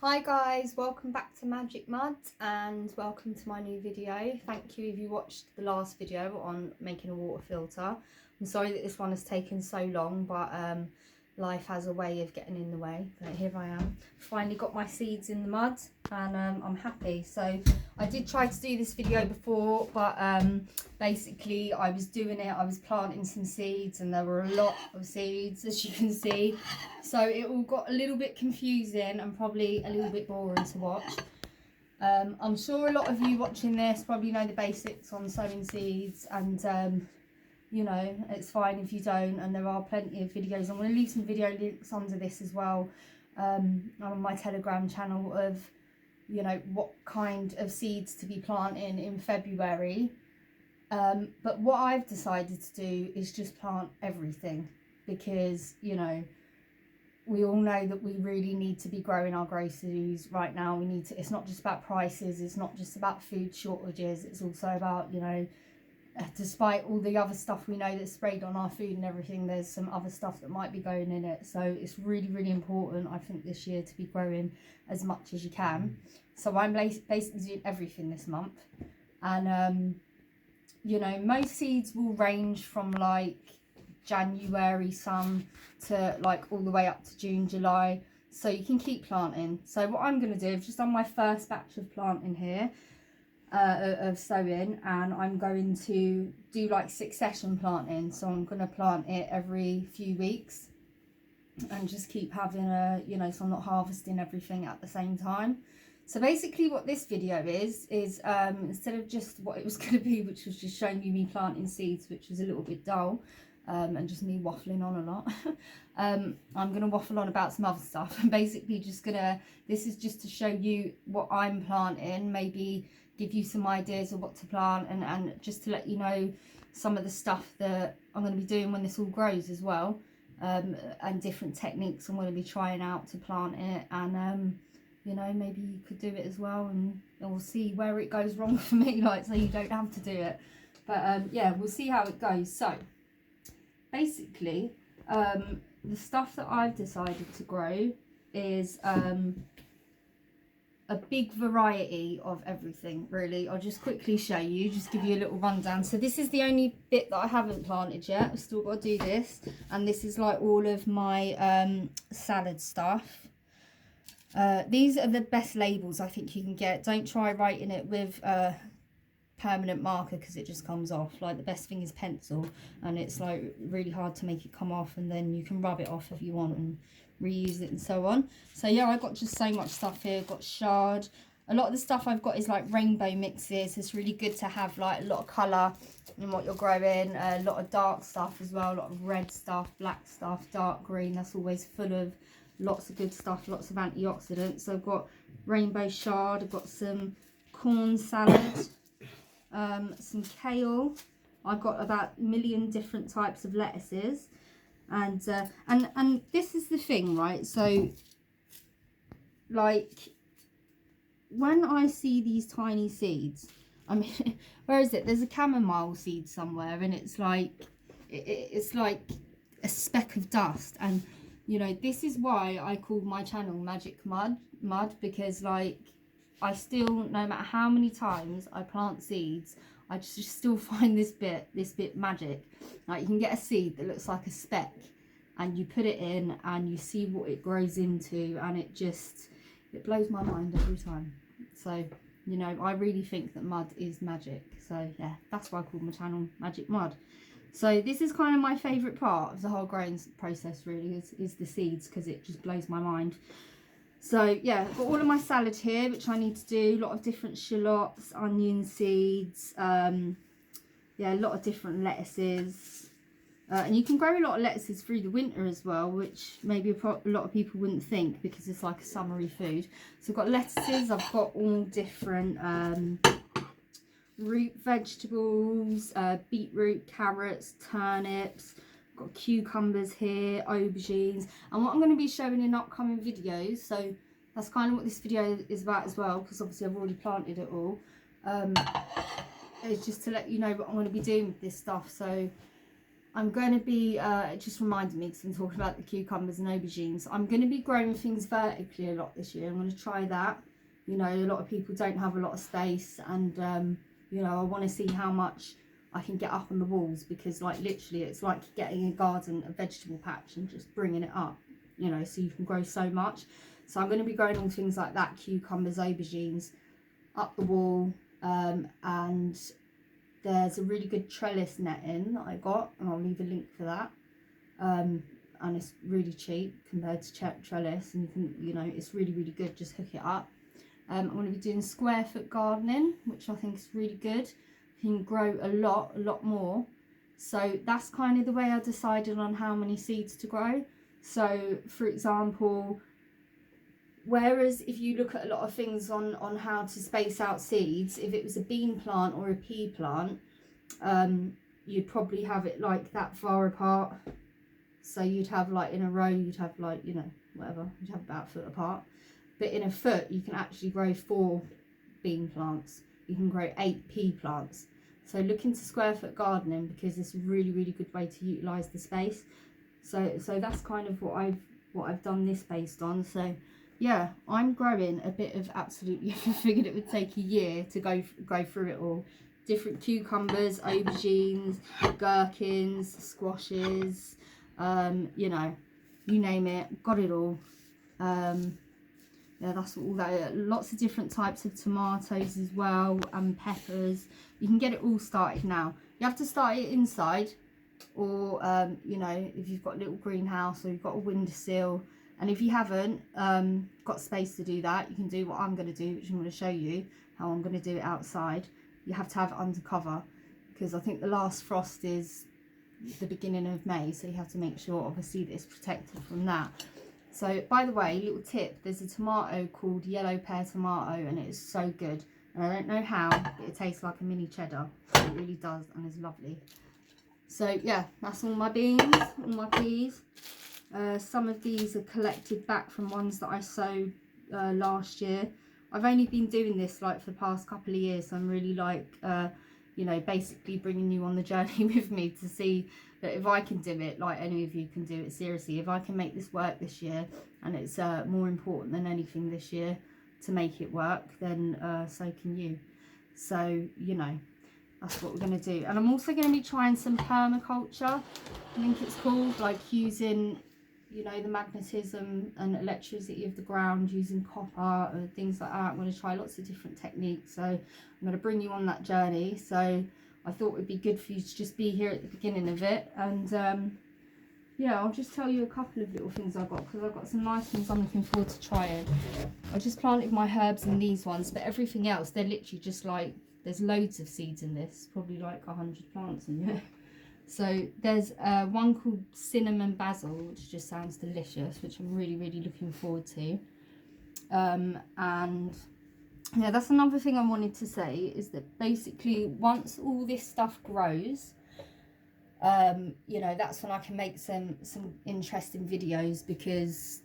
Hi guys, welcome back to Magic Mud and welcome to my new video. Thank you if you watched the last video on making a water filter. I'm sorry that this one has taken so long, but life has a way of getting in the way. But here I am, finally got my seeds in the mud and I'm happy. So I did try to do this video before, but basically I was doing it, I was planting some seeds and there were a lot of seeds, as you can see. So it all got a little bit confusing and probably a little bit boring to watch. I'm sure a lot of you watching this probably know the basics on sowing seeds, and you know, it's fine if you don't, and there are plenty of videos. I'm going to leave some video links under this as well on my Telegram channel of, you know, what kind of seeds to be planting in February. But what I've decided to do is just plant everything because, you know, we all know that we really need to be growing our groceries right now. We need to, it's not just about prices, it's not just about food shortages, it's also about, you know, despite all the other stuff we know that's sprayed on our food and everything, there's some other stuff that might be going in it. So it's really, really important, I think, this year to be growing as much as you can. So I'm basically doing everything this month. And, you know, most seeds will range from like January some to like all the way up to June, July. So you can keep planting. So what I'm going to do, I've just done my first batch of planting here. Of sowing, and I'm going to do like succession planting, so I'm going to plant it every few weeks and just keep having a, you know, so I'm not harvesting everything at the same time. So basically what this video is instead of just what it was going to be, which was just showing you me planting seeds, which was a little bit dull and just me waffling on a lot, I'm going to waffle on about some other stuff. I'm basically just gonna, this is just to show you what I'm planting, maybe give you some ideas of what to plant, and just to let you know some of the stuff that I'm going to be doing when this all grows as well, and different techniques I'm going to be trying out to plant it, and you know, maybe you could do it as well, and we'll see where it goes wrong for me, like, so you don't have to do it. But yeah, we'll see how it goes. So basically the stuff that I've decided to grow is a big variety of everything, really. I'll just quickly show you, just give you a little rundown. So this is the only bit that I haven't planted yet. I've still got to do this, and this is like all of my salad stuff. These are the best labels I think you can get. Don't try writing it with permanent marker because it just comes off. Like, the best thing is pencil, and it's like really hard to make it come off, and then you can rub it off if you want and reuse it and so on. So yeah, I got just so much stuff here. I've got shard. A lot of the stuff I've got is like rainbow mixes. It's really good to have like a lot of colour in what you're growing. A lot of dark stuff as well, a lot of red stuff, black stuff, dark green. That's always full of lots of good stuff, lots of antioxidants. So I've got rainbow shard, I've got some corn salad, some kale. I've got about a million different types of lettuces, and this is the thing, right? So like, when I see these tiny seeds, I mean, where is it? There's a chamomile seed somewhere, and it's like it's like a speck of dust. And you know, this is why I called my channel Magic Mud, because like, I still, no matter how many times I plant seeds, I just still find this bit magic. Like, you can get a seed that looks like a speck, and you put it in and you see what it grows into, and it blows my mind every time. So, you know, I really think that mud is magic. So yeah, that's why I called my channel Magic Mud. So this is kind of my favourite part of the whole growing process, really, is the seeds, because it just blows my mind. So yeah, I've got all of my salad here, which I need to do. A lot of different shallots, onion seeds, yeah, a lot of different lettuces. And you can grow a lot of lettuces through the winter as well, which maybe a lot of people wouldn't think, because it's like a summery food. So I've got lettuces, I've got all different root vegetables, beetroot, carrots, turnips. I've got cucumbers here, aubergines, and what I'm going to be showing in upcoming videos, so that's kind of what this video is about as well, because obviously I've already planted it all, is just to let you know what I'm going to be doing with this stuff. So I'm going to be, it just reminded me because I'm talking about the cucumbers and aubergines. I'm going to be growing things vertically a lot this year. I'm going to try that. You know, a lot of people don't have a lot of space, and, you know, I want to see how much I can get up on the walls, because like literally it's like getting a garden, a vegetable patch, and just bringing it up, you know, so you can grow so much. So I'm going to be growing all things like that, cucumbers, aubergines, up the wall, and there's a really good trellis netting that I got, and I'll leave a link for that. And it's really cheap compared to trellis, and you can, you know, it's really, really good. Just hook it up. I'm going to be doing square foot gardening, which I think is really good. You can grow a lot more. So that's kind of the way I decided on how many seeds to grow. So for example, whereas if you look at a lot of things on how to space out seeds, if it was a bean plant or a pea plant, you'd probably have it like that far apart. So you'd have like in a row, you'd have like, you know, whatever, you'd have about a foot apart. But in a foot, you can actually grow 4 bean plants. You can grow 8 pea plants. So look into square foot gardening, because it's a really, really good way to utilise the space. So that's kind of what I've done this based on. So yeah, I'm growing a bit of absolutely everything, and it would take a year to go through it all. Different cucumbers, aubergines, gherkins, squashes, you know, you name it, got it all. Yeah, that's all that. Lots of different types of tomatoes as well, and peppers. You can get it all started now. You have to start it inside, or you know, if you've got a little greenhouse or you've got a windowsill. And if you haven't got space to do that, you can do what I'm going to do, which I'm going to show you how I'm going to do it outside. You have to have it under cover, because I think the last frost is the beginning of May, so you have to make sure obviously that it's protected from that. So by the way, little tip, there's a tomato called yellow pear tomato, and it is so good, and I don't know how, but it tastes like a mini cheddar. It really does, and is lovely. So yeah, that's all my beans, all my peas. Some of these are collected back from ones that I sowed last year. I've only been doing this like for the past couple of years, so I'm really like, you know, basically bringing you on the journey with me to see that if I can do it, like any of you can do it. Seriously, if I can make this work this year, and it's more important than anything this year to make it work, then so can you. So, you know, that's what we're going to do. And I'm also going to be trying some permaculture, I think it's called, like using, you know, the magnetism and electricity of the ground, using copper and things like that. I'm going to try lots of different techniques, so I'm going to bring you on that journey. So I thought it would be good for you to just be here at the beginning of it. And yeah, I'll just tell you a couple of little things I've got, because I've got some nice things I'm looking forward to trying. I just planted my herbs in these ones, but everything else, they're literally just like, there's loads of seeds in this, probably like 100 plants in here. So there's one called cinnamon basil, which just sounds delicious, which I'm really, really looking forward to. And yeah, that's another thing I wanted to say, is that basically once all this stuff grows, you know, that's when I can make some interesting videos, because,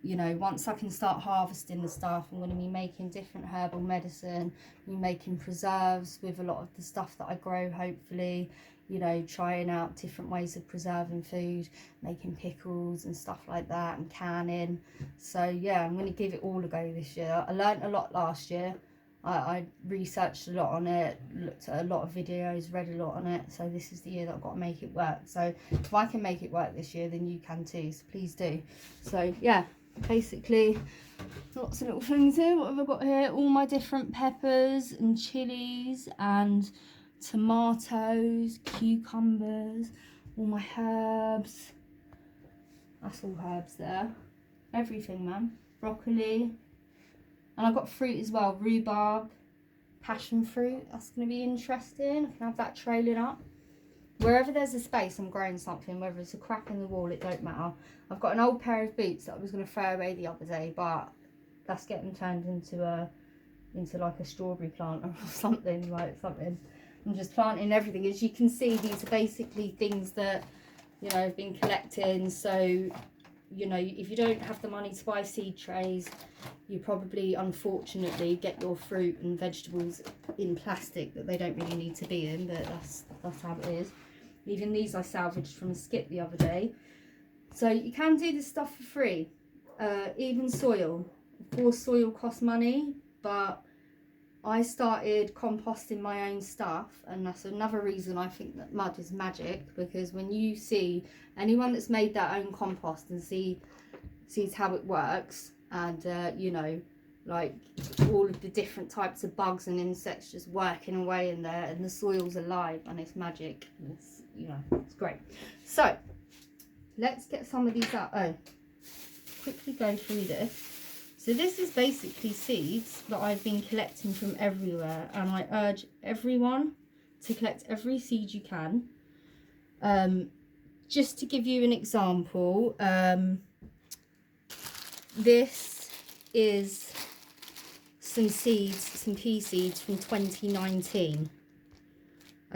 you know, once I can start harvesting the stuff, I'm going to be making different herbal medicine, be making preserves with a lot of the stuff that I grow, hopefully, you know, trying out different ways of preserving food, making pickles and stuff like that, and canning. So yeah, I'm going to give it all a go this year. I learned a lot last year. I researched a lot on it, looked at a lot of videos, read a lot on it. So this is the year that I've got to make it work. So if I can make it work this year, then you can too. So please do. So yeah, basically lots of little things here. What have I got here? All my different peppers and chilies and tomatoes, cucumbers, all my herbs. That's all herbs there. Everything, man. Broccoli. And I've got fruit as well, rhubarb, passion fruit. That's going to be interesting. I can have that trailing up. Wherever there's a space, I'm growing something, whether it's a crack in the wall, it don't matter. I've got an old pair of boots that I was going to throw away the other day, but that's getting turned into like a strawberry plant or something, like something. I'm just planting everything. As you can see, these are basically things that, you know, I've been collecting. So, you know, if you don't have the money to buy seed trays, you probably, unfortunately, get your fruit and vegetables in plastic that they don't really need to be in, but that's how it is. Even these I salvaged from a skip the other day. So you can do this stuff for free. Even soil. Of course, soil costs money, but I started composting my own stuff, and that's another reason I think that mud is magic, because when you see anyone that's made their own compost and sees how it works, and you know, like all of the different types of bugs and insects just working away in there, and the soil's alive and it's magic. It's, you know, it's great. So let's get some of these out. Oh, quickly go through this. So this is basically seeds that I've been collecting from everywhere, and I urge everyone to collect every seed you can. Just to give you an example, this is some seeds, some pea seeds from 2019.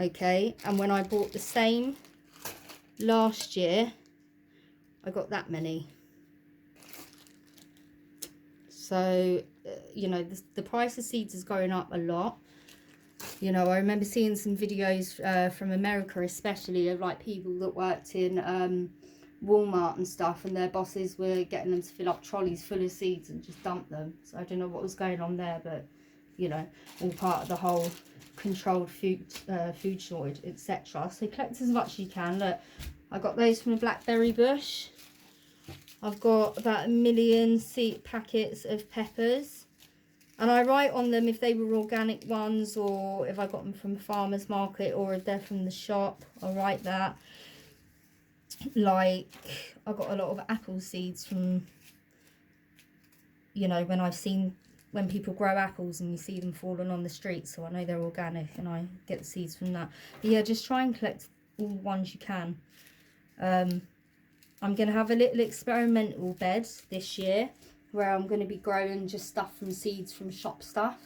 Okay, and when I bought the same last year, I got that many. So, you know, the price of seeds is going up a lot. You know, I remember seeing some videos from America, especially, of like people that worked in Walmart and stuff, and their bosses were getting them to fill up trolleys full of seeds and just dump them. So I don't know what was going on there, but, you know, all part of the whole controlled food shortage, etc. So collect as much as you can. Look, I got those from a blackberry bush. I've got about 1 million seed packets of peppers, and I write on them if they were organic ones, or if I got them from a farmer's market, or if they're from the shop. I'll write that. Like, I got a lot of apple seeds from, you know, when people grow apples and you see them falling on the street, so I know they're organic, and I get the seeds from that. But yeah, just try and collect all the ones you can. I'm going to have a little experimental bed this year where I'm going to be growing just stuff from seeds from shop stuff,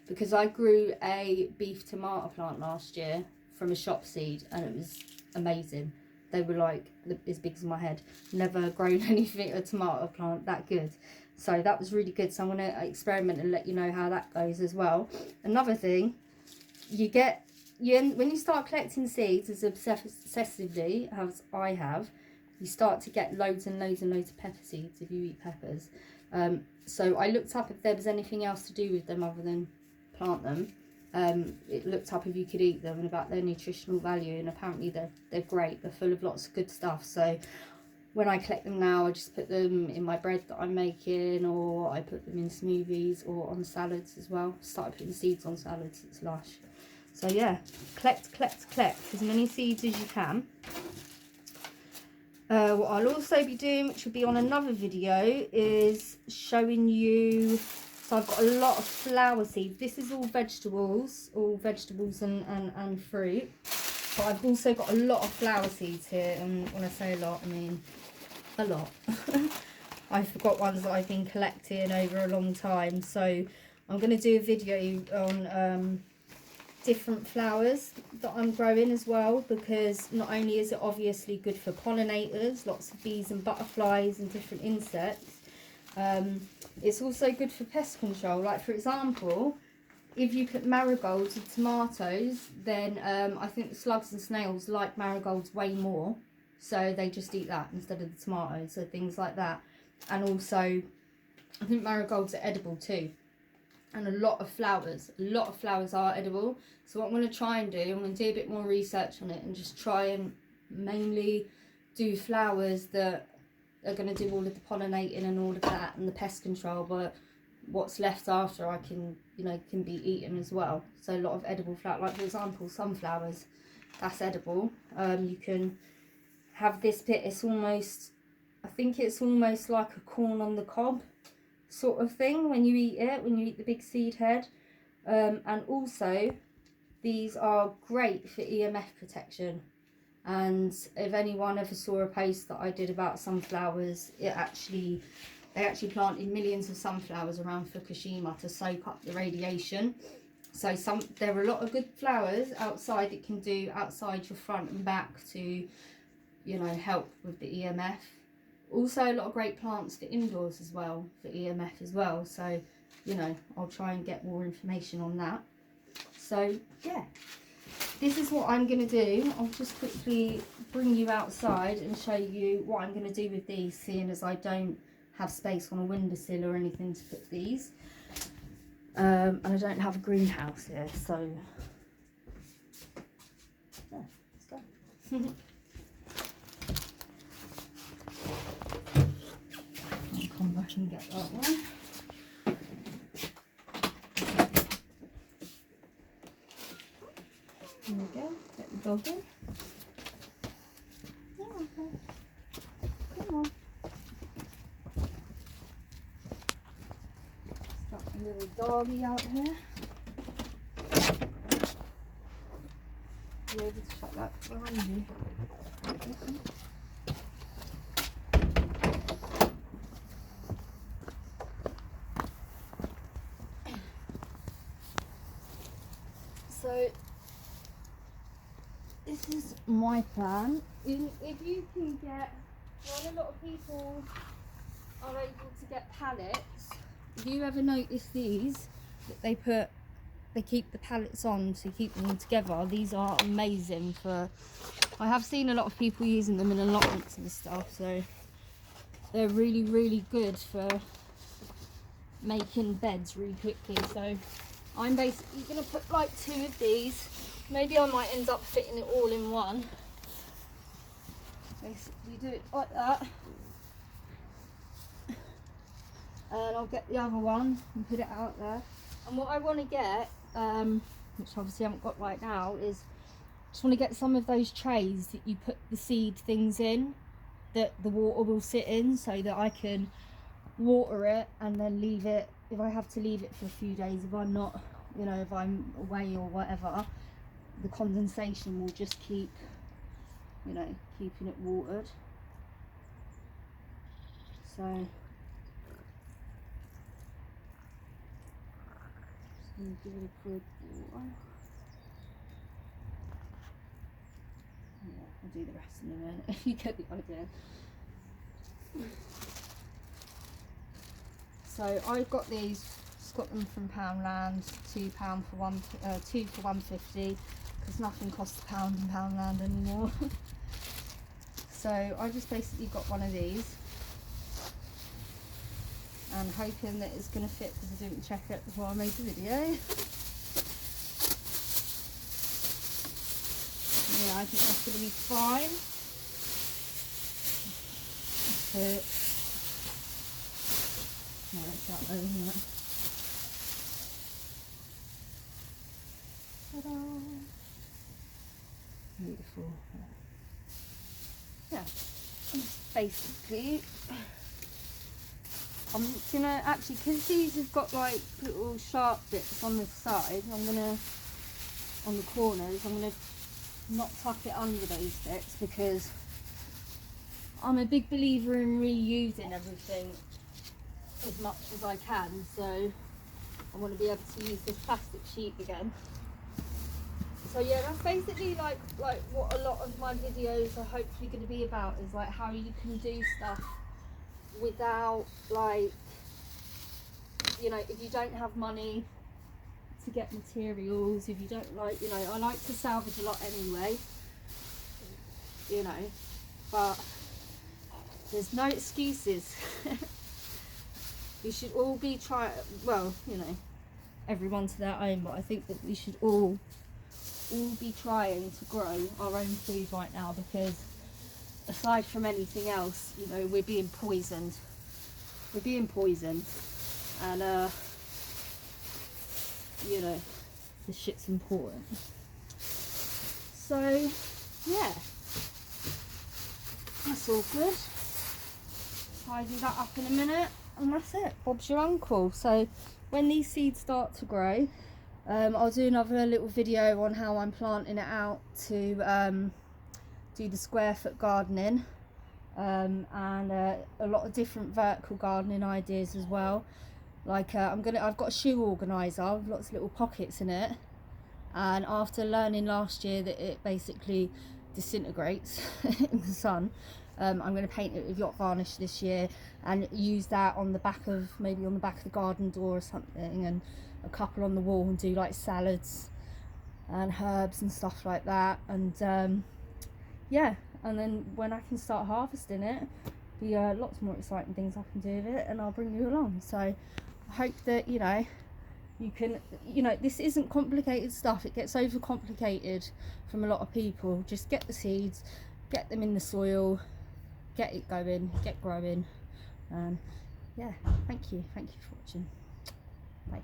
because I grew a beef tomato plant last year from a shop seed, and it was amazing. They were like as big as my head. Never grown anything, a tomato plant that good. So that was really good. So I'm going to experiment and let you know how that goes as well. Another thing, when you start collecting seeds as obsessively as I have, you start to get loads and loads and loads of pepper seeds if you eat peppers. So I looked up if there was anything else to do with them other than plant them. It looked up if you could eat them and about their nutritional value, and apparently they're great. They're full of lots of good stuff. So when I collect them now, I just put them in my bread that I'm making, or I put them in smoothies or on salads as well. Started putting seeds on salads, it's lush. So yeah, collect as many seeds as you can. What I'll also be doing, which will be on another video, is showing you, so I've got a lot of flower seeds. This is all vegetables and fruit. But I've also got a lot of flower seeds here, and when I say a lot, I mean a lot. I've got ones that I've been collecting over a long time, so I'm going to do a video on different flowers that I'm growing as well, because not only is it obviously good for pollinators, lots of bees and butterflies and different insects, it's also good for pest control. Like, for example, if you put marigolds in tomatoes, then I think the slugs and snails like marigolds way more, so they just eat that instead of the tomatoes. So things like that. And also I think marigolds are edible too, and a lot of flowers are edible. So what I'm going to try and do, I'm going to do a bit more research on it and just try and mainly do flowers that are going to do all of the pollinating and all of that and the pest control, but what's left after I can, you know, can be eaten as well. So a lot of edible flowers, like for example sunflowers, that's edible. You can have this bit, it's almost, I think it's almost like a corn on the cob sort of thing when you eat it, when you eat the big seed head. And also these are great for EMF protection, and if anyone ever saw a post that I did about sunflowers, they actually planted millions of sunflowers around Fukushima to soak up the radiation. So there are a lot of good flowers outside that can do outside your front and back to, you know, help with the EMF. Also a lot of great plants for indoors as well, for EMF as well. So, you know, I'll try and get more information on that. So yeah, this is what I'm going to do. I'll just quickly bring you outside and show you what I'm going to do with these, seeing as I don't have space on a windowsill or anything to put these. And I don't have a greenhouse here, so yeah, let's go. I'll come back and get that one. There we go, get the dog in. Yeah, okay. Come on. Got a little doggy out here. You're able to shut that behind you. So this is my plan. If you can get, well, a lot of people are able to get pallets. If you ever notice these, that they keep the pallets on to keep them together. These are amazing for, I have seen a lot of people using them in allotments and stuff, so they're really, really good for making beds really quickly. So I'm basically going to put like 2 of these. Maybe I might end up fitting it all in one. Basically do it like that. And I'll get the other one and put it out there. And what I want to get, which obviously I haven't got right now, is just want to get some of those trays that you put the seed things in, that the water will sit in, so that I can water it and then leave it, if I have to leave it for a few days, if I'm not, you know, if I'm away or whatever, the condensation will just keep, you know, keeping it watered. So just going to give it a quick water. Yeah, I'll do the rest in a minute if you get the idea. So I've got these, just got them from Poundland, £2 for one, 2 for £1.50, because nothing costs £1 in Poundland anymore. So I just basically got one of these, and hoping that it's going to fit, because I didn't check it before I made the video. Yeah, I think that's going to be fine. That's it. No, it's that low, isn't it? Ta-da! Beautiful. Yeah, basically, I'm gonna actually, because these have got like little sharp bits on the side, I'm gonna, on the corners, I'm gonna not tuck it under those bits, because I'm a big believer in reusing everything as much as I can, so I want to be able to use this plastic sheet again. So yeah, that's basically like what a lot of my videos are hopefully going to be about, is like how you can do stuff without, like, you know, if you don't have money to get materials, if you don't, like, you know, I like to salvage a lot anyway, you know, but there's no excuses. We should all be well, you know, everyone to their own, but I think that we should all be trying to grow our own food right now, because aside from anything else, you know, we're being poisoned. And you know, this shit's important. So yeah, that's all good. Tidy that up in a minute, and that's it. Bob's your uncle. So when these seeds start to grow, I'll do another little video on how I'm planting it out to do the square foot gardening, and a lot of different vertical gardening ideas as well. Like I've got a shoe organiser with lots of little pockets in it, and after learning last year that it basically disintegrates in the sun, I'm going to paint it with yacht varnish this year and use that on the back of, maybe on the back of the garden door or something, and a couple on the wall, and do like salads and herbs and stuff like that. And yeah, and then when I can start harvesting it, be lots more exciting things I can do with it, and I'll bring you along. So I hope that you can, this isn't complicated stuff. It gets overcomplicated from a lot of people. Just get the seeds, get them in the soil, get it going, get growing. Yeah, thank you for watching. Bye.